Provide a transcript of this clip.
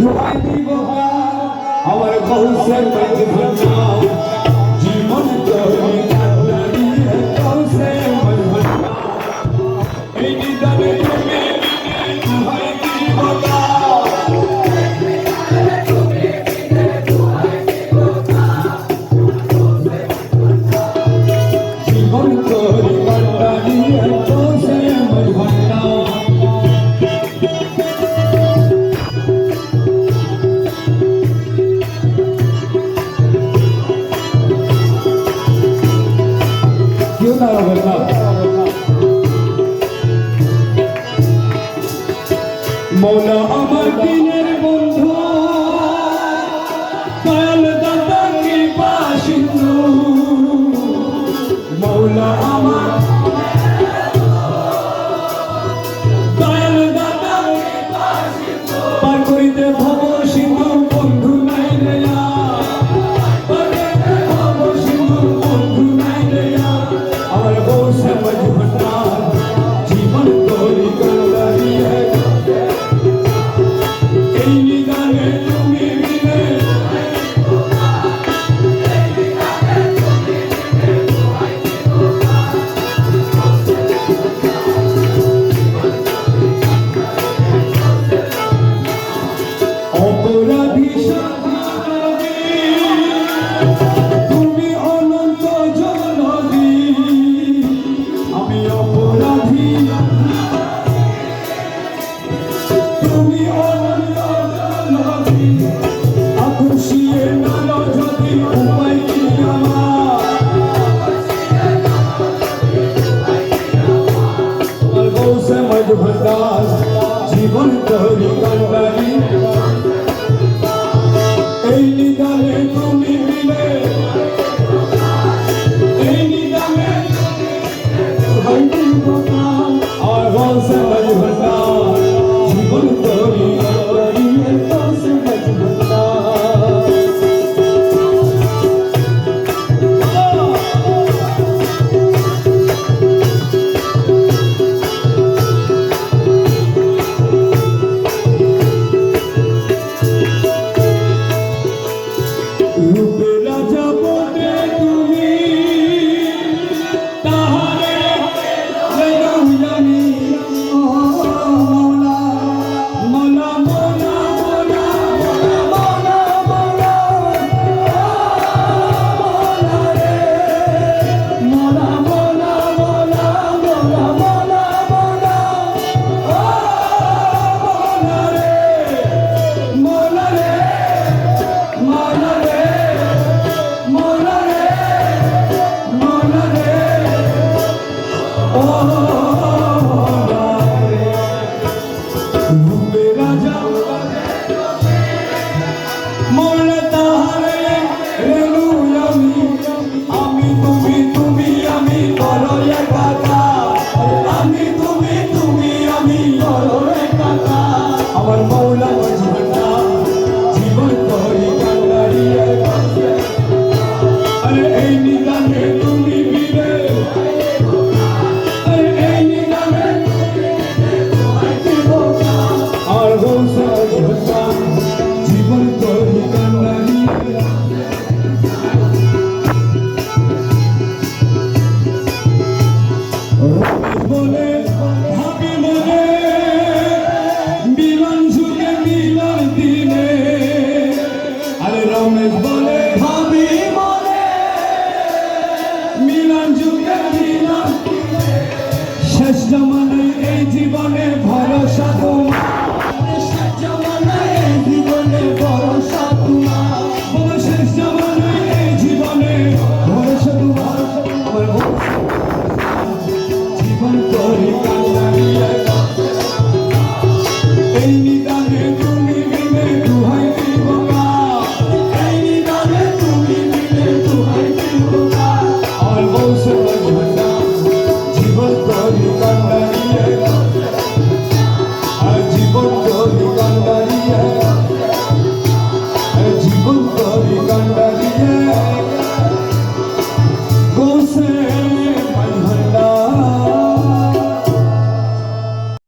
দুহাই দিব আমার কৌশল জীবন তরি কান্দারি কৌশল এই নিদানে তুমি দুহাই দিব জীবন তরি কান্দারি কৌশল क्यों ना करना मौला अमर दिनेर बंधु दयाल दाता की बासिंदु मौला अमर दयाल दाता की बासिंदु पार करिते भव सिंधु बंधु নাই রে पार करिते भव सिंधु बंधु নাই রে আমার কৌশল মজবুতার জীবন তরি কান্দারি এই নিদানে তুমি মিলে অপরাধী সাধী তুমি অনন্ত জননী আমি অপরাধী তুমি অনন্ত জননী আকুশিয়ে নালো যদি উপায় কি আমার গৌসে মজবুতার জীবন তরি কান্দারি